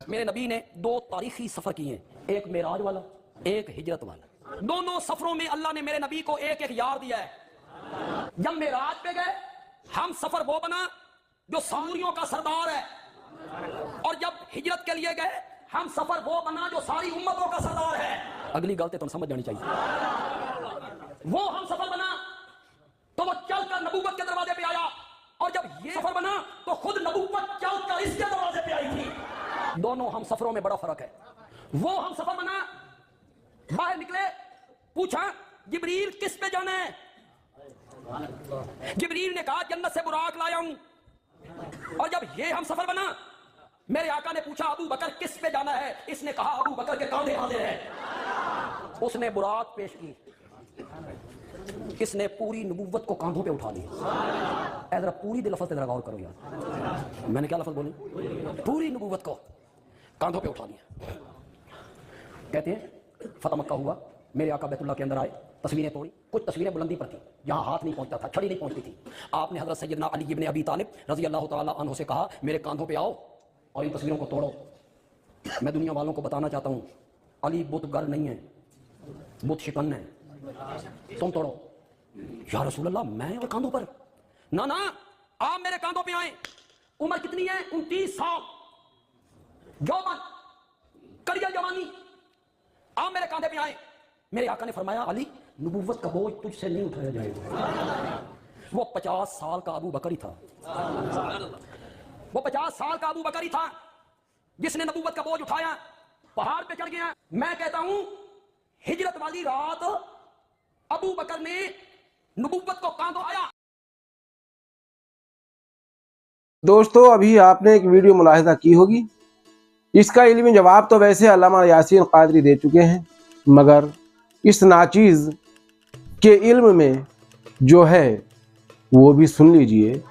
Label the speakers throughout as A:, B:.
A: मेरे नबी ने 2 तारीखी सफर किए, एक मेराज वाला, एक हिजरत वाला। दोनों सफरों में अल्लाह ने मेरे नबी को एक एक यार दिया है। जब मेराज पे गए, हम सफर वो बना जो सामूरियों का सरदार है, और जब हिजरत के लिए गए, हम सफर वो बना जो सारी उम्मतों का सरदार है। अगली गलती तो समझ जानी चाहिए। वो हम सफर बना तो वो चलकर नबूवत के दरवाजे पे आया, और जब ये सफर बना तो खुद नबूवत चलकर इसके दरवाजे पे आई थी। दोनों हम सफरों में बड़ा फर्क है। वो हम सफर बना, बाहर निकले, पूछा जिब्रील किस पे जाना है? जिब्रील ने कहा जन्नत से बुराक लाया हूं। और जब ये हम सफर बना, मेरे आका ने पूछा अबू बकर किस पे जाना है? इसने कहा अबू बकर के कांधे हाजिर है। उसने बुराक पेश की, इसने पूरी नबूवत को कांधों पे उठा लिया। जरा पूरी दिल लफ्ज़ गौर करो यार, मैंने क्या लफ्ज़ बोली? पूरी नबूवत को कांधों पे उठा लिया। कहते हैं फतह मक्का हुआ, मेरे आका बैतुल्लाह के अंदर आए, तस्वीरें तोड़ी। कुछ तस्वीरें बुलंदी पर थी, जहां हाथ नहीं पहुंचता था, छड़ी नहीं पहुंचती थी। आपने हजरत सैयदना अली इब्ने अबी तालिब रजी अल्लाह तआला अन्हु से कहा मेरे कांधों पे आओ और इन तस्वीरों को तोड़ो। मैं दुनिया वालों को बताना चाहता हूं, अली बुतगर नहीं है, बुत शिकन है, तुम तोड़ो। या रसूल अल्लाह, मैं और कांधों पर? ना ना, आप मेरे कांधों पे आए। उम्र कितनी है? 29 साल, जवान, करियर जवानी, आप मेरे कांधे पे आए। मेरे आका ने फरमाया अली, नबूवत का बोझ तुझसे नहीं उठाया जाएगा। वो 50 साल का अबू बकर ही था। वो 50 साल का अबू बकर ही था जिसने नबूवत का बोझ उठाया, पहाड़ पे चढ़ गया। मैं कहता हूं हिजरत वाली रात अबू बकर ने नबूवत को कांधों आया।
B: दोस्तों, अभी आपने एक वीडियो मुलाहिजा की होगी। इसका इल्मी जवाब तो वैसे अल्लामा यासीन कादरी दे चुके हैं, मगर इस नाचीज़ के इल्म में जो है वो भी सुन लीजिए।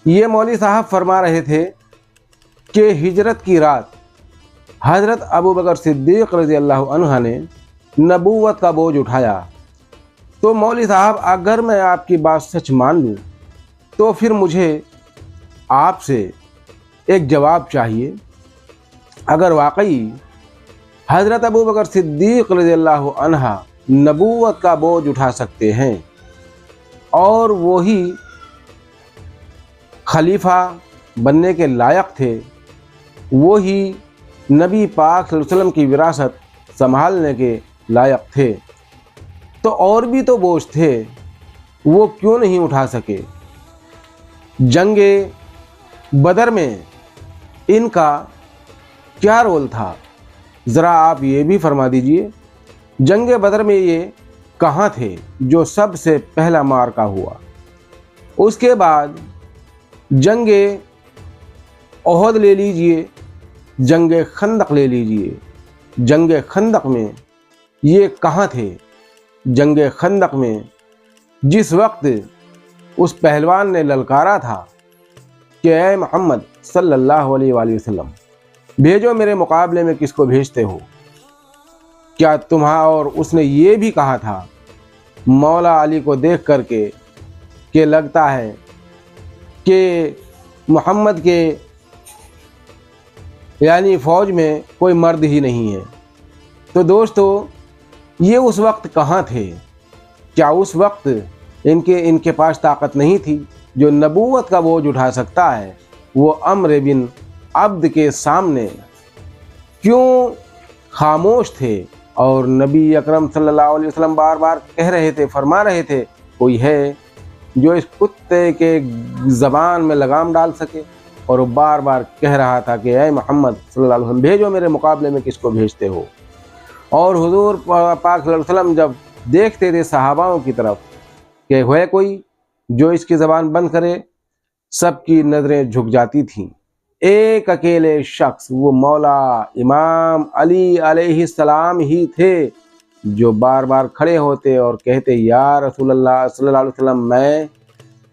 B: ये मौलवी साहब फरमा रहे थे कि हिजरत की रात हज़रत अबू बकर सिद्दीक़ रज़ी अल्लाह अन्हु ने नबूवत का बोझ उठाया। तो मौलवी साहब, अगर मैं आपकी बात सच मान लूँ तो फिर मुझे आपसे एक जवाब चाहिए। अगर वाकई हज़रत अबू बकर सिद्दीक़ रज़ियल्लाहु अन्हा नबूवत का बोझ उठा सकते हैं और वही खलीफा बनने के लायक थे, वही नबी पाक सल्लल्लाहु अलैहि वसल्लम की विरासत संभालने के लायक थे, तो और भी तो बोझ थे, वो क्यों नहीं उठा सके? जंगे बदर में इनका क्या रोल था, ज़रा आप ये भी फरमा दीजिए। जंगे बदर में ये कहाँ थे जो सबसे पहला मार्का हुआ? उसके बाद जंगे ओहद ले लीजिए, जंगे खंदक ले लीजिए। जंगे खंदक में ये कहाँ थे? जंगे खंदक में जिस वक्त उस पहलवान ने ललकारा था कि ऐ मोहम्मद सल्लल्लाहु अलैहि वसल्लम, भेजो मेरे मुकाबले में किसको भेजते हो? क्या तुम्हारा? और उसने ये भी कहा था मौला अली को देख करके कि लगता है कि मोहम्मद के यानी फ़ौज में कोई मर्द ही नहीं है। तो दोस्तों, ये उस वक्त कहाँ थे? क्या उस वक्त इनके पास ताकत नहीं थी? जो नबूवत का बोझ उठा सकता है वो अम्र बिन अब्द के सामने क्यों खामोश थे? और नबी अकरम सल्लल्लाहु अलैहि वसल्लम बार बार कह रहे थे, फरमा रहे थे, कोई है जो इस कुत्ते के ज़बान में लगाम डाल सके? और वो बार बार कह रहा था कि ऐ मोहम्मद सल्लल्लाहु अलैहि वसल्लम, भेजो मेरे मुकाबले में किसको भेजते हो? और हुजूर पाक सल्लल्लाहु अलैहि वसल्लम जब देखते थे सहाबाओं की तरफ कि है कोई जो इसकी ज़बान बंद करे, सबकी नज़रें झुक जाती थीं। एक अकेले शख्स, वो मौला इमाम अली अलैहिस्सलाम ही थे, जो बार बार खड़े होते और कहते या रसूलल्लाह सल्लल्लाहु अलैहि वसल्लम, मैं।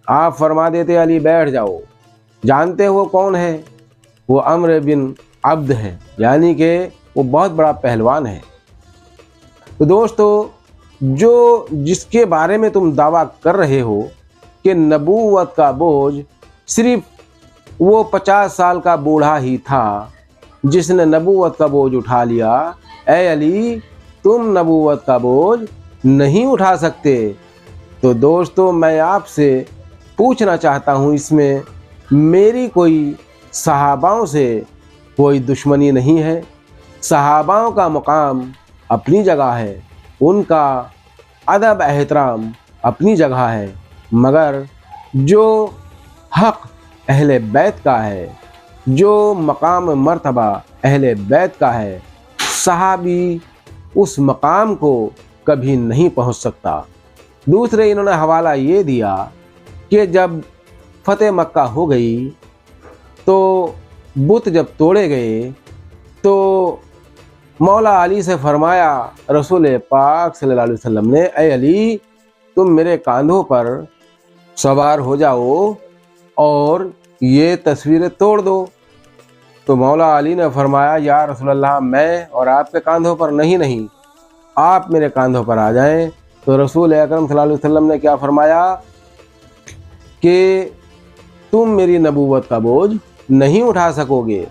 B: आप फरमा देते अली बैठ जाओ। जानते हो कौन है? वो अम्र बिन अब्द है, यानी कि वो बहुत बड़ा पहलवान है। तो दोस्तों, जो जिसके बारे में तुम दावा कर रहे हो कि नबूवत का बोझ सिर्फ वो 50 साल का बूढ़ा ही था, जिसने नबूवत का बोझ उठा लिया, ए अली तुम नबूवत का बोझ नहीं उठा सकते। तो दोस्तों मैं आपसे पूछना चाहता हूँ, इसमें मेरी कोई सहाबाओं से कोई दुश्मनी नहीं है। सहाबाओं का मकाम अपनी जगह है, उनका अदब एहतराम अपनी जगह है, मगर जो हक़ अहले बैत का है, जो मकाम मर्तबा अहले बैत का है, सहाबी उस मकाम को कभी नहीं पहुंच सकता। दूसरे इन्होंने हवाला ये दिया कि जब फतेह मक्का हो गई तो बुत जब तोड़े गए तो मौला अली से फरमाया रसूल पाक सल्लल्लाहु अलैहि वसल्लम ने, ए अली तुम मेरे कांधों पर सवार हो जाओ और ये तस्वीरें तोड़ दो। तो मौला अली ने फरमाया, या रसूलल्लाह मैं और आपके कांधों पर नहीं, आप मेरे कांधों पर आ जाएं। तो रसूल अकरम सल्लल्लाहु अलैहि वसल्लम ने क्या फरमाया कि तुम मेरी नबूवत का बोझ नहीं उठा सकोगे।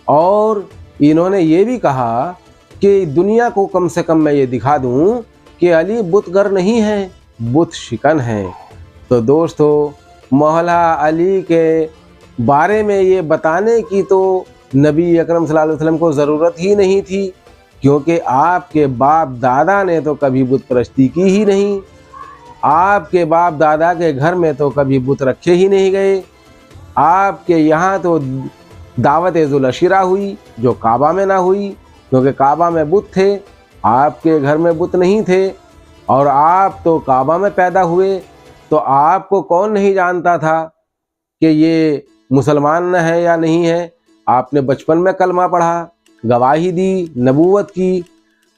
B: और इन्होंने ये भी कहा कि दुनिया को कम से कम मैं ये दिखा दूं कि अली बुतगर नहीं है, बुत शिकन है। तो दोस्तों मौला अली के बारे में ये बताने की तो नबी अकरम सल्लल्लाहु अलैहि वसल्लम को ज़रूरत ही नहीं थी, क्योंकि आपके बाप दादा ने तो कभी बुत परस्ती की ही नहीं। आपके बाप दादा के घर में तो कभी बुत रखे ही नहीं गए। आपके यहाँ तो दावत जुल अशीरा हुई जो काबा में ना हुई, क्योंकि काबा में बुत थे, आपके घर में बुत नहीं थे। और आप तो काबा में पैदा हुए, तो आपको कौन नहीं जानता था कि ये मुसलमान है या नहीं है। आपने बचपन में कलमा पढ़ा, गवाही दी नबूवत की,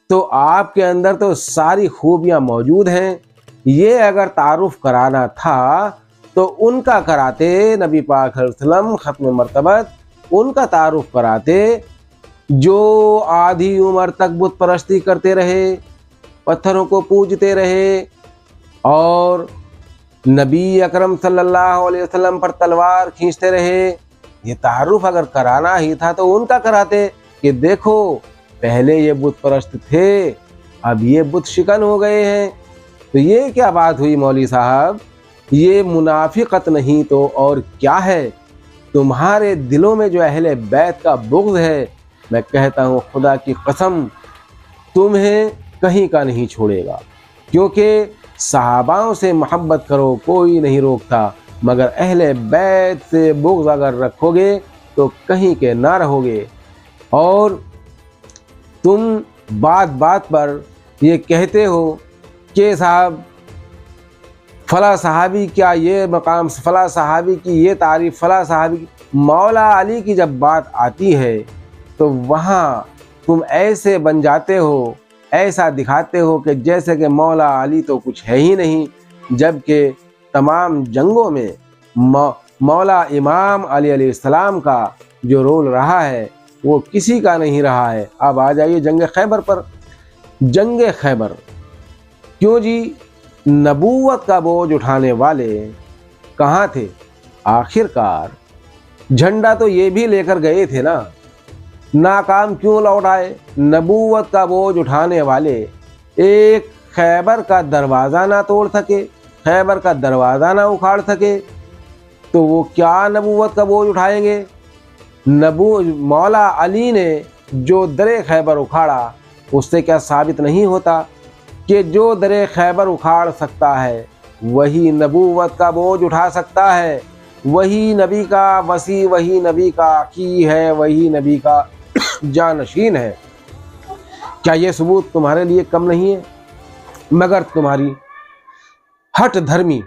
B: तो आपके अंदर तो सारी खूबियाँ मौजूद हैं। ये अगर तारुफ कराना था तो उनका कराते, नबी पाक सल्लल्लाहु अलैहि वसल्लम ख़त्म मरतबत उनका तारुफ कराते, जो आधी उम्र तक बुत परस्ती करते रहे, पत्थरों को पूजते रहे और नबी अकरम सल्लल्लाहु अलैहि वसल्लम पर तलवार खींचते रहे। ये तारुफ अगर कराना ही था तो उनका कराते कि देखो पहले ये बुत परस्त थे, अब ये बुत शिकन हो गए हैं। तो ये क्या बात हुई मौली साहब, ये मुनाफिकत नहीं तो और क्या है। तुम्हारे दिलों में जो अहले बैत का बुग़्ज़ है, मैं कहता हूँ खुदा की कसम तुम्हें कहीं का नहीं छोड़ेगा। क्योंकि सहाबाओं से मोहब्बत करो कोई नहीं रोकता, मगर अहले बैत से बुग़्ज़ अगर रखोगे तो कहीं के ना रहोगे। और तुम बात बात पर ये कहते हो कि साहब फ़ला सहाबी क्या ये मकाम, फ़ला सहाबी की ये तारीफ़, फ़ला सहाबी की। मौला अली की जब बात आती है तो वहाँ तुम ऐसे बन जाते हो, ऐसा दिखाते हो कि जैसे कि मौला अली तो कुछ है ही नहीं, जबकि तमाम जंगों में मौला इमाम अली अलैहिस्सलाम का जो रोल रहा है वो किसी का नहीं रहा है। अब आ जाइए जंग खैबर पर। जंग खैबर क्यों जी, नबूवत का बोझ उठाने वाले कहाँ थे। आखिरकार झंडा तो ये भी लेकर गए थे ना, नाकाम क्यों लौट आए। नबूवत का बोझ उठाने वाले एक खैबर का दरवाज़ा ना तोड़ सके, खैबर का दरवाज़ा ना उखाड़ सके, तो वो क्या नबूवत का बोझ उठाएंगे। मौला अली ने जो दरे खैबर उखाड़ा उससे क्या साबित नहीं होता कि जो दरे खैबर उखाड़ सकता है वही नबूवत का बोझ उठा सकता है, वही नबी का वसी, वही नबी का आकी है, वही नबी का जानशीन है। क्या ये सबूत तुम्हारे लिए कम नहीं है, मगर तुम्हारी हट धर्मी।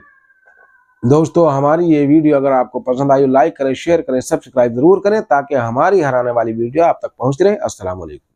B: दोस्तों हमारी ये वीडियो अगर आपको पसंद आई, लाइक करें, शेयर करें, सब्सक्राइब जरूर करें ताकि हमारी हर आने वाली वीडियो आप तक पहुंचती रहे। अस्सलाम वालेकुम।